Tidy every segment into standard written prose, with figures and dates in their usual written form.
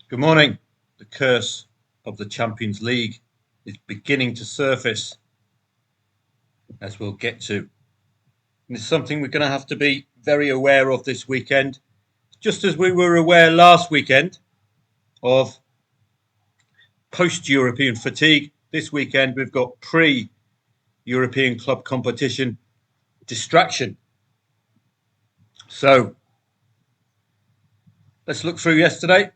Good morning. The curse of the Champions League is beginning to surface, as we'll get to. And it's something we're going to have to be very aware of this weekend, just as we were aware last weekend of post-European fatigue. This weekend we've got pre-European club competition distraction. So let's look through yesterday.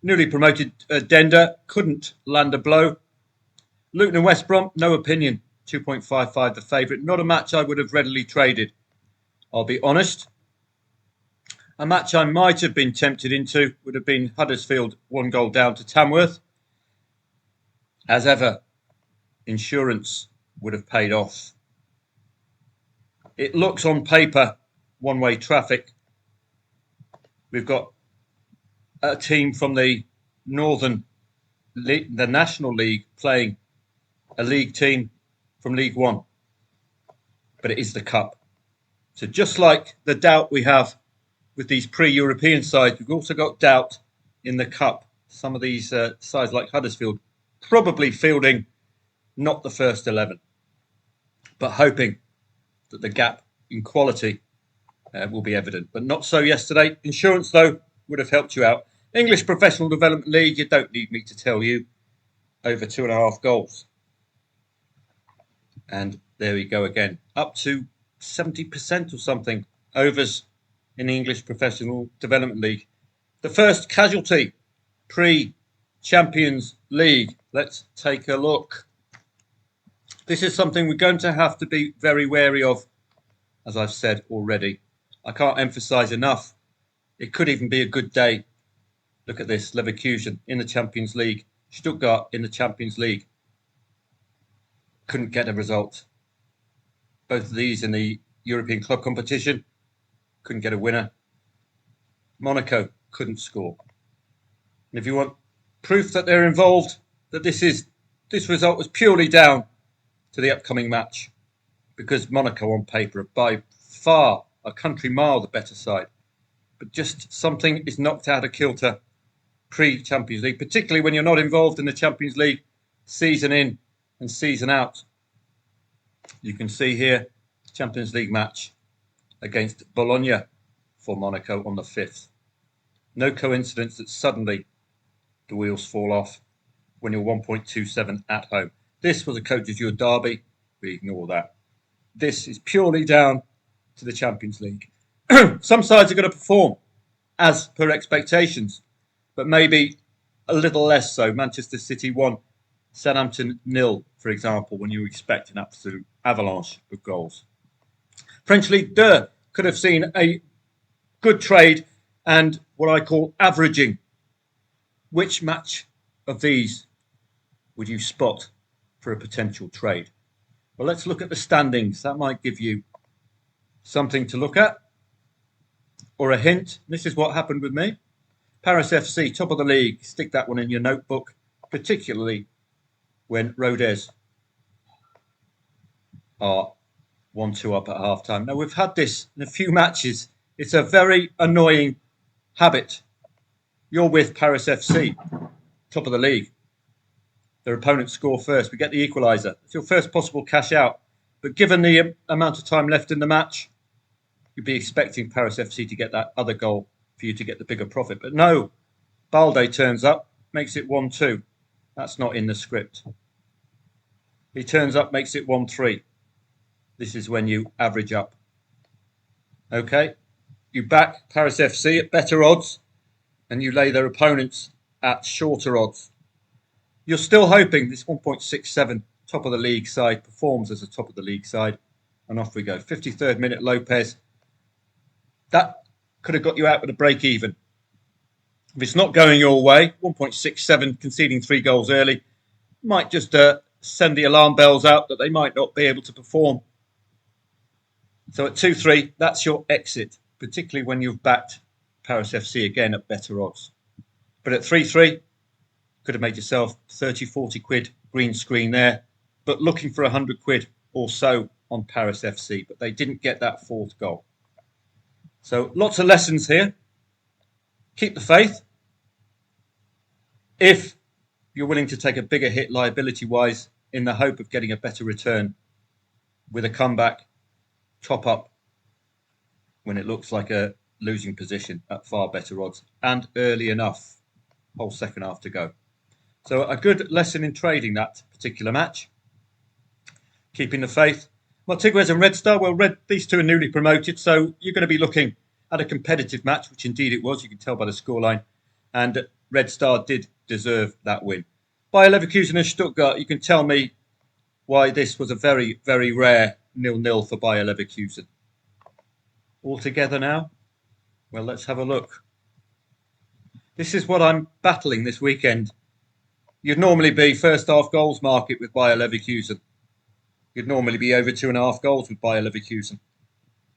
Newly promoted Dender couldn't land a blow. Luton and West Brom, no opinion. 2.55 the favourite. Not a match I would have readily traded, I'll be honest. A match I might have been tempted into would have been Huddersfield 1 goal down to Tamworth. As ever, insurance would have paid off. It looks on paper one-way traffic. We've got a team from the National League playing a league team from League One, but it is the Cup. So just like the doubt we have with these pre-European sides, we've also got doubt in the Cup. Some of these sides like Huddersfield probably fielding not the first 11, but hoping that the gap in quality will be evident. But not so yesterday. Insurance, though, would have helped you out. English Professional Development League, you don't need me to tell you, over 2.5 goals. And there we go again, up to 70% or something overs in the English Professional Development League. The first casualty pre-Champions League. Let's take a look. This is something we're going to have to be very wary of, as I've said already. I can't emphasize enough. It could even be a good day. Look at this, Leverkusen in the Champions League. Stuttgart in the Champions League. Couldn't get a result. Both of these in the European club competition. Couldn't get a winner. Monaco couldn't score. And if you want proof that they're involved, that this result was purely down to the upcoming match, because Monaco on paper are by far a country mile the better side. But just something is knocked out of kilter pre-Champions League, particularly when you're not involved in the Champions League season in and season out. You can see here, Champions League match against Bologna for Monaco on the 5th. No coincidence that suddenly the wheels fall off when you're 1.27 at home. This was a coach's your derby. We ignore that. This is purely down to the Champions League. Some sides are going to perform as per expectations, but maybe a little less so. Manchester City won, Southampton 0, for example, when you expect an absolute avalanche of goals. French Ligue 2 could have seen a good trade and what I call averaging. Which match of these would you spot for a potential trade? Well, let's look at the standings. That might give you something to look at or a hint. This is what happened with me. Paris FC, top of the league. Stick that one in your notebook, particularly when Rodez are 1-2 up at half-time. Now, we've had this in a few matches. It's a very annoying habit. You're with Paris FC, top of the league. Their opponents score first. We get the equaliser. It's your first possible cash out. But given the amount of time left in the match, you'd be expecting Paris FC to get that other goal for you to get the bigger profit. But no, Balde turns up, makes it 1-2. That's not in the script. He turns up, makes it 1-3. This is when you average up. Okay, you back Paris FC at better odds and you lay their opponents at shorter odds. You're still hoping this 1.67 top of the league side performs as a top of the league side. And off we go. 53rd minute, Lopez. That could have got you out with a break even. If it's not going your way, 1.67 conceding 3 goals early might just send the alarm bells out that they might not be able to perform. So at 2-3, that's your exit, particularly when you've backed Paris FC again at better odds. But at 3-3, could have made yourself 30, 40 quid green screen there, but looking for 100 quid or so on Paris FC, but they didn't get that 4th goal. So lots of lessons here. Keep the faith. if you're willing to take a bigger hit liability-wise in the hope of getting a better return with a comeback, top up when it looks like a losing position at far better odds and early enough, whole second half to go. So a good lesson in trading that particular match. Keeping the faith. Martigues and Red Star, well, these two are newly promoted, so you're going to be looking at a competitive match, which indeed it was. You can tell by the scoreline. And Red Star did deserve that win. Bayer Leverkusen and Stuttgart, you can tell me why this was a very, very rare 0-0 for Bayer Leverkusen. All together now? Well, let's have a look. This is what I'm battling this weekend. You'd normally be first half goals market with Bayer Leverkusen. You'd normally be over 2.5 goals with Bayer Leverkusen.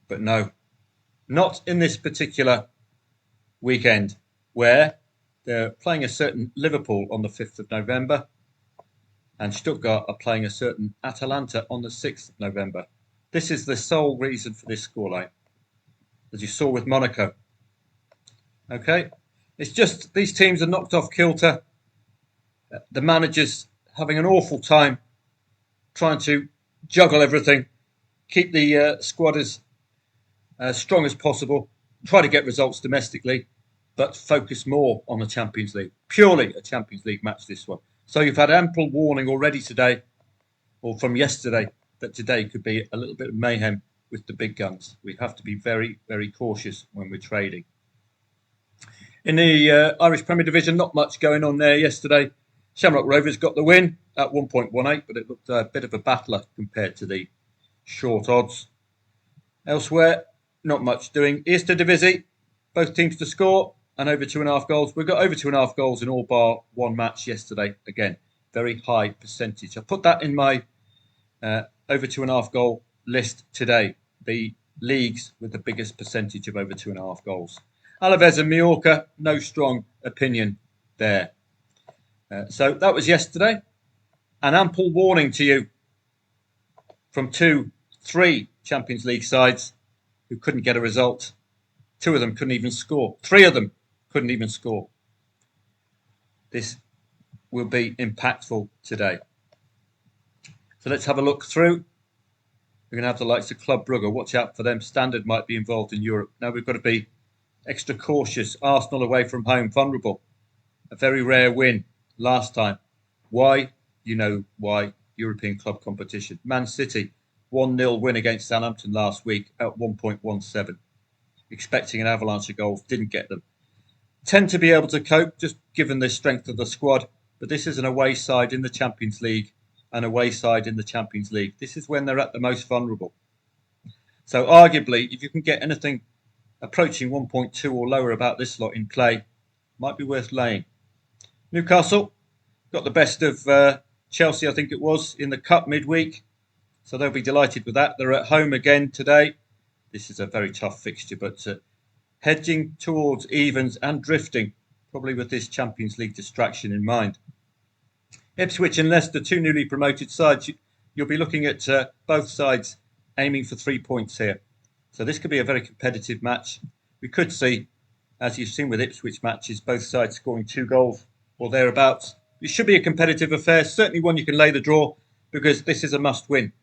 But no, not in this particular weekend, where they're playing a certain Liverpool on the 5th of November and Stuttgart are playing a certain Atalanta on the 6th of November. This is the sole reason for this scoreline, as you saw with Monaco. Okay, it's just these teams are knocked off kilter. The manager's having an awful time trying to juggle everything, keep the squad as strong as possible, try to get results domestically, but focus more on the Champions League. Purely a Champions League match, this one. So you've had ample warning already today, or from yesterday, that today could be a little bit of mayhem with the big guns. We have to be very, very cautious when we're trading. In the Irish Premier Division, not much going on there yesterday. Shamrock Rovers got the win at 1.18, but it looked a bit of a battler compared to the short odds. Elsewhere, not much doing. Eredivisie, both teams to score and over 2.5 goals. We've got over 2.5 goals in all bar one match yesterday. Again, very high percentage. I put that in my over 2.5 goal list today. The leagues with the biggest percentage of over 2.5 goals. Alaves and Mallorca, no strong opinion there. So that was yesterday. An ample warning to you from 3 Champions League sides who couldn't get a result. 2 of them couldn't even score. 3 of them couldn't even score. This will be impactful today. So let's have a look through. We're going to have the likes of Club Brugge. Watch out for them. Standard might be involved in Europe. Now we've got to be extra cautious. Arsenal away from home, vulnerable. A very rare win last time. Why? You know why. European club competition. Man City, 1-0 win against Southampton last week at 1.17. Expecting an avalanche of goals, didn't get them. Tend to be able to cope, just given the strength of the squad. But this is an away side in the Champions League. An away side in the Champions League. This is when they're at the most vulnerable. So arguably, if you can get anything approaching 1.2 or lower about this lot in play, might be worth laying. Newcastle got the best of Chelsea, I think it was, in the Cup midweek. So they'll be delighted with that. They're at home again today. This is a very tough fixture, but hedging towards evens and drifting, probably with this Champions League distraction in mind. Ipswich and Leicester, 2 newly promoted sides. You'll be looking at both sides aiming for 3 points here. So this could be a very competitive match. We could see, as you've seen with Ipswich matches, both sides scoring 2 goals or thereabouts. It should be a competitive affair, certainly one you can lay the draw, because this is a must-win.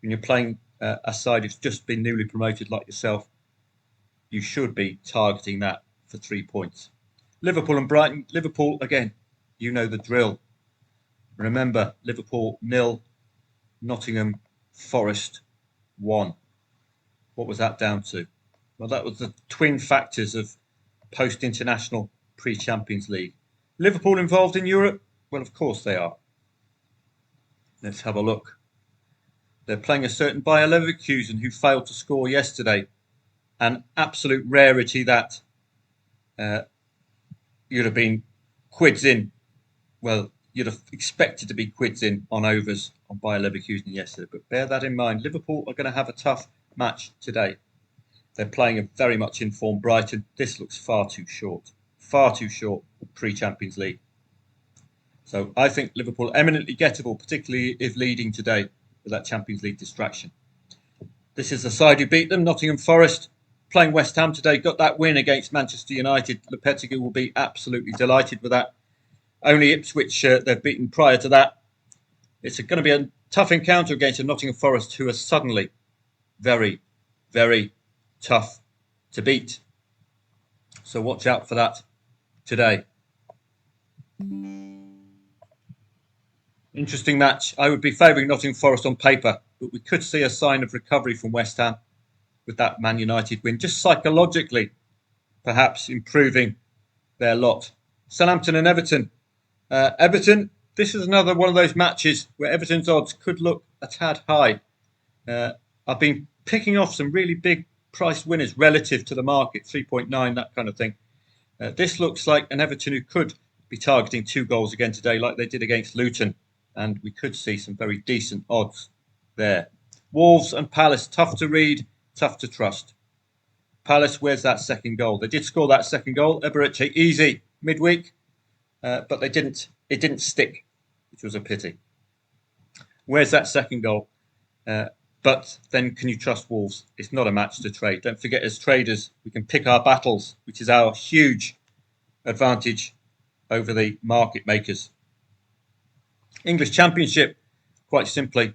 When you're playing a side who's just been newly promoted like yourself, you should be targeting that for 3 points. Liverpool and Brighton. Liverpool, again, you know the drill. Remember, Liverpool 0, Nottingham Forest 1. What was that down to? Well, that was the twin factors of post-international pre-Champions League. Liverpool involved in Europe? Well, of course they are. Let's have a look. They're playing a certain Bayer Leverkusen who failed to score yesterday. An absolute rarity that you'd have been quids in. Well, you'd have expected to be quids in on overs on Bayer Leverkusen yesterday. But bear that in mind. Liverpool are going to have a tough match today. They're playing a very much informed Brighton. This looks far too short. Far too short pre-Champions League. So I think Liverpool eminently gettable, particularly if leading today with that Champions League distraction. This is the side who beat them, Nottingham Forest. Playing West Ham today, got that win against Manchester United. Lopetegui will be absolutely delighted with that. Only Ipswich they've beaten prior to that. It's going to be a tough encounter against a Nottingham Forest who are suddenly very, very tough to beat. So watch out for that today. Interesting match. I would be favouring Nottingham Forest on paper, but we could see a sign of recovery from West Ham with that Man United win, just psychologically, perhaps improving their lot. Southampton and Everton. Everton, this is another one of those matches where Everton's odds could look a tad high. I've been picking off some really big price winners relative to the market, 3.9, that kind of thing. This looks like an Everton who could be targeting 2 goals again today, like they did against Luton, and we could see some very decent odds there. Wolves and Palace, tough to read, tough to trust. Palace, where's that second goal? They did score that second goal. Eberechi, easy, midweek, but it didn't stick, which was a pity. Where's that second goal? But then can you trust Wolves? It's not a match to trade. Don't forget, as traders, we can pick our battles, which is our huge advantage over the market makers. English Championship, quite simply,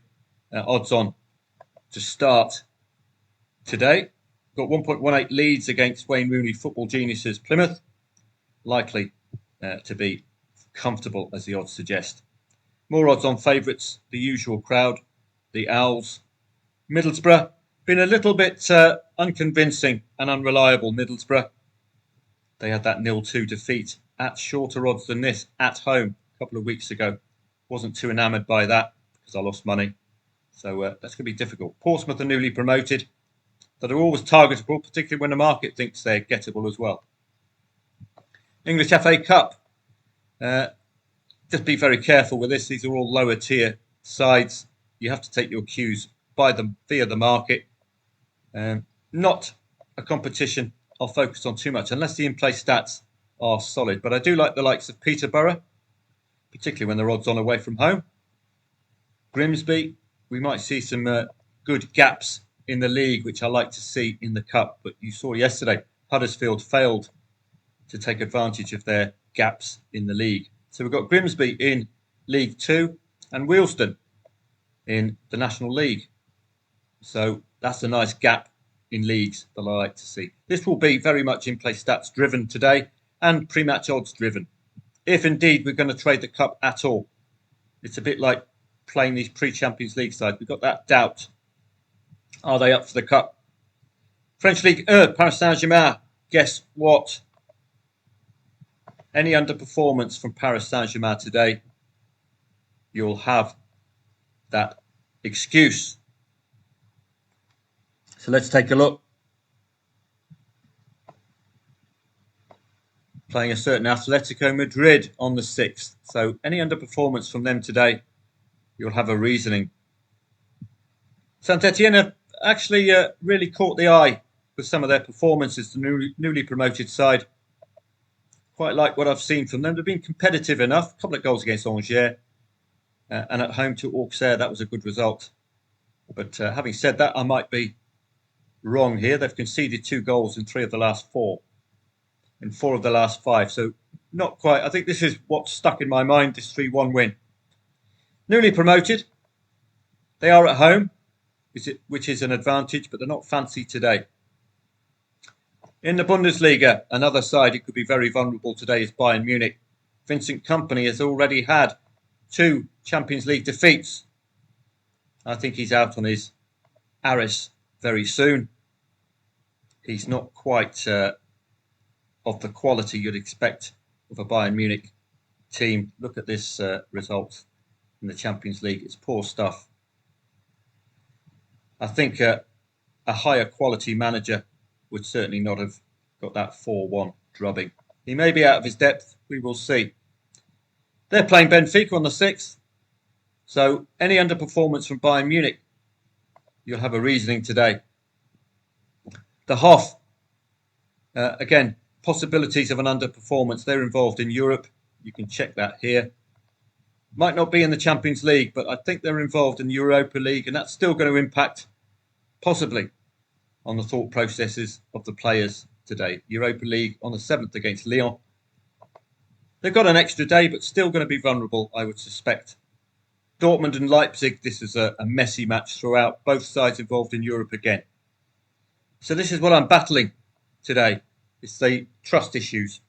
odds on to start today. Got 1.18 leads against Wayne Rooney Football Geniuses Plymouth. Likely to be comfortable, as the odds suggest. More odds on favourites, the usual crowd, the Owls. Middlesbrough, been a little bit unconvincing and unreliable, Middlesbrough. They had that 0-2 defeat at shorter odds than this at home a couple of weeks ago. Wasn't too enamoured by that because I lost money. So that's going to be difficult. Portsmouth are newly promoted, that are always targetable, particularly when the market thinks they're gettable as well. English FA Cup. Just be very careful with this. These are all lower tier sides. You have to take your cues via the market. Not a competition I'll focus on too much unless the in-play stats are solid. But I do like the likes of Peterborough, particularly when they're odds on away from home. Grimsby, we might see some good gaps in the league, which I like to see in the cup. But you saw yesterday, Huddersfield failed to take advantage of their gaps in the league. So we've got Grimsby in League 2 and Wealdstone in the National League. So that's a nice gap in leagues that I like to see. This will be very much in-play stats driven today and pre-match odds driven. If indeed we're going to trade the cup at all. It's a bit like playing these pre-Champions League sides. We've got that doubt. Are they up for the cup? French League, Paris Saint-Germain. Guess what? Any underperformance from Paris Saint-Germain today, you'll have that excuse. So let's take a look. Playing a certain Atletico Madrid on the 6th. So any underperformance from them today, you'll have a reasoning. Saint-Etienne have actually really caught the eye with some of their performances, the newly promoted side. Quite like what I've seen from them. They've been competitive enough. A couple of goals against Angers. And at home to Auxerre, that was a good result. But having said that, I might be wrong here. They've conceded 2 goals in 3 of the last 4. In 4 of the last 5. So not quite. I think this is what's stuck in my mind, this 3-1 win. Newly promoted. They are at home, which is an advantage, but they're not fancy today. In the Bundesliga, another side who could be very vulnerable today is Bayern Munich. Vincent Kompany has already had 2 Champions League defeats. I think he's out on his Aris very soon. He's not quite of the quality you'd expect of a Bayern Munich team. Look at this result in the Champions League. It's poor stuff. I think a higher quality manager would certainly not have got that 4-1 drubbing. He may be out of his depth. We will see. They're playing Benfica on the 6th. So any underperformance from Bayern Munich, you'll have a reasoning today. The Hoff, again, possibilities of an underperformance. They're involved in Europe. You can check that here. Might not be in the Champions League, but I think they're involved in the Europa League, and that's still going to impact, possibly, on the thought processes of the players today. Europa League on the 7th against Lyon. They've got an extra day, but still going to be vulnerable, I would suspect. Dortmund and Leipzig, this is a messy match throughout, both sides involved in Europe again. So this is what I'm battling today. It's the trust issues.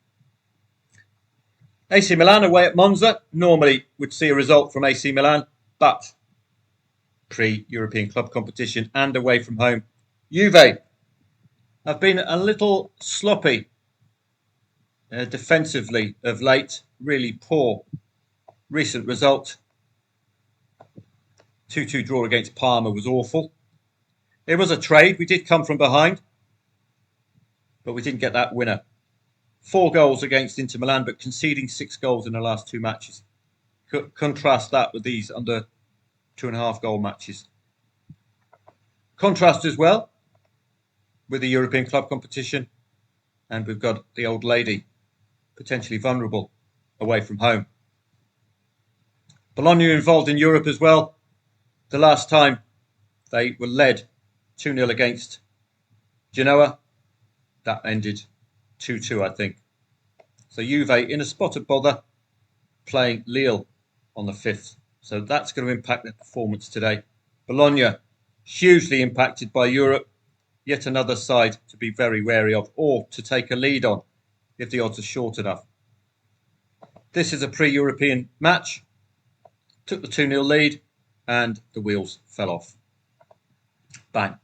AC Milan away at Monza. Normally would see a result from AC Milan, but pre-European club competition and away from home. Juve have been a little sloppy defensively of late. Really poor recent result. 2-2 draw against Parma was awful. It was a trade. We did come from behind, but we didn't get that winner. 4 goals against Inter Milan, but conceding 6 goals in the last 2 matches. Contrast that with these under 2.5 goal matches. Contrast as well with the European club competition, and we've got the old lady potentially vulnerable away from home. Bologna involved in Europe as well. The last time they were led 2-0 against Genoa, that ended 2-2, I think. So Juve in a spot of bother, playing Lille on the 5th. So that's going to impact their performance today. Bologna, hugely impacted by Europe. Yet another side to be very wary of, or to take a lead on if the odds are short enough. This is a pre-European match. Took the 2-0 lead and the wheels fell off. Bang.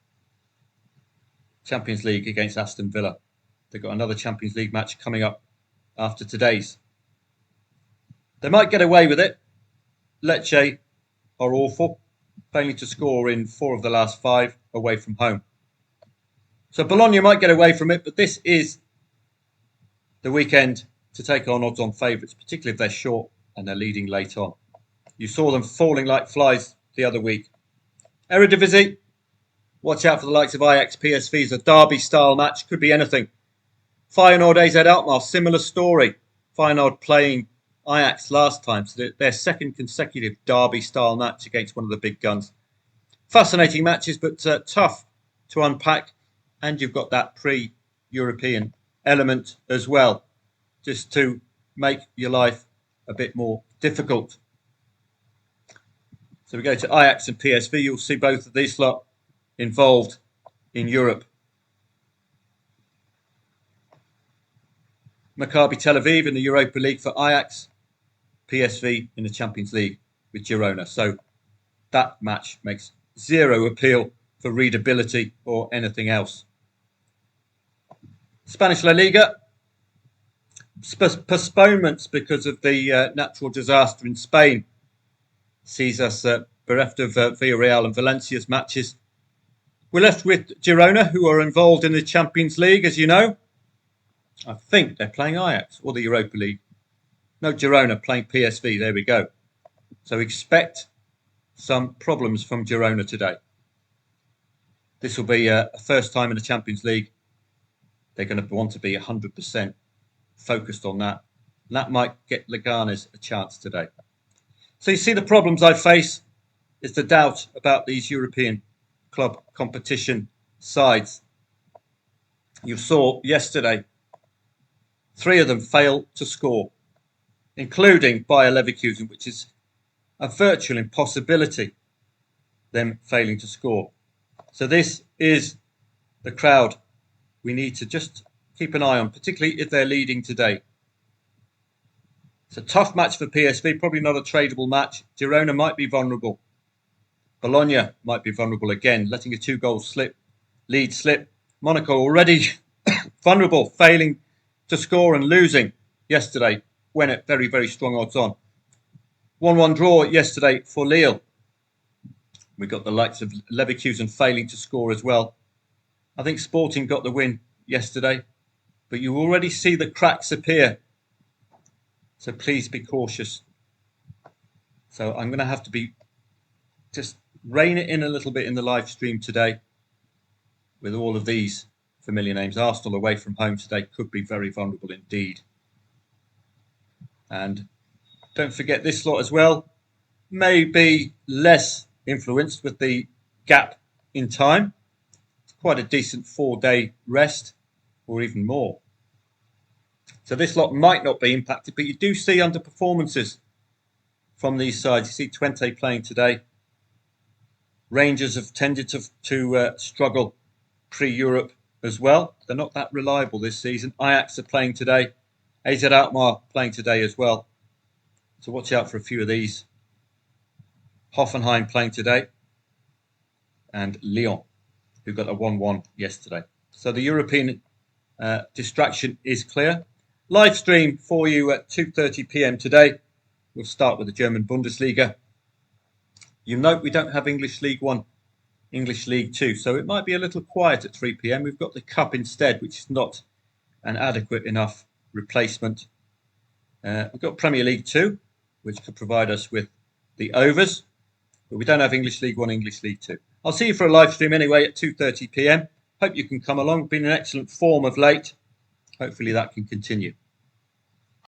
Champions League against Aston Villa. They've got another Champions League match coming up after today's. They might get away with it. Lecce are awful, failing to score in 4 of the last 5 away from home. So Bologna might get away from it, but this is the weekend to take on odds-on favourites, particularly if they're short and they're leading late on. You saw them falling like flies the other week. Eredivisie, watch out for the likes of Ajax PSV. It's a derby-style match, could be anything. Feyenoord AZ Alkmaar, similar story. Feyenoord playing Ajax last time, so their second consecutive derby-style match against one of the big guns. Fascinating matches, but tough to unpack. And you've got that pre-European element as well, just to make your life a bit more difficult. So we go to Ajax and PSV. You'll see both of these lot involved in Europe. Maccabi Tel Aviv in the Europa League for Ajax. PSV in the Champions League with Girona. So that match makes zero appeal for readability or anything else. Spanish La Liga. Postponements because of the natural disaster in Spain sees us bereft of Villarreal and Valencia's matches. We're left with Girona, who are involved in the Champions League, as you know. I think they're playing Ajax or the Europa League. No, Girona playing PSV. There we go. So expect some problems from Girona today. This will be a first time in the Champions League. They're going to want to be 100% focused on that. And that might get Leganes a chance today. So you see the problems I face is the doubt about these European club competition sides. You saw yesterday 3 of them fail to score, including Bayer Leverkusen, which is a virtual impossibility, them failing to score. So this is the crowd we need to just keep an eye on, particularly if they're leading today. It's a tough match for PSV, probably not a tradable match. Girona might be vulnerable. Bologna might be vulnerable again, letting a 2-goal lead slip. Monaco already vulnerable, failing to score and losing yesterday when at very, very strong odds on. 1-1 draw yesterday for Lille. We got the likes of Leverkusen failing to score as well. I think Sporting got the win yesterday, but you already see the cracks appear. So please be cautious. So I'm going to have to be just rein it in a little bit in the live stream today with all of these familiar names. Arsenal away from home today could be very vulnerable indeed. And don't forget this lot as well. May be less influenced with the gap in time. It's quite a decent 4-day rest or even more. So this lot might not be impacted, but you do see underperformances from these sides. You see Twente playing today. Rangers have tended to struggle pre-Europe as well. They're not that reliable this season. Ajax are playing today. AZ Alkmaar playing today as well. So watch out for a few of these. Hoffenheim playing today. And Lyon, who got a 1-1 yesterday. So the European distraction is clear. Live stream for you at 2:30 p.m. today. We'll start with the German Bundesliga. You note we don't have English League One, English League Two, so it might be a little quiet at 3 p.m. We've got the Cup instead, which is not an adequate enough replacement. We've got Premier League Two, which could provide us with the overs, but we don't have English League One, English League Two. I'll see you for a live stream anyway at 2:30 p.m. Hope you can come along. Been in excellent form of late. Hopefully that can continue.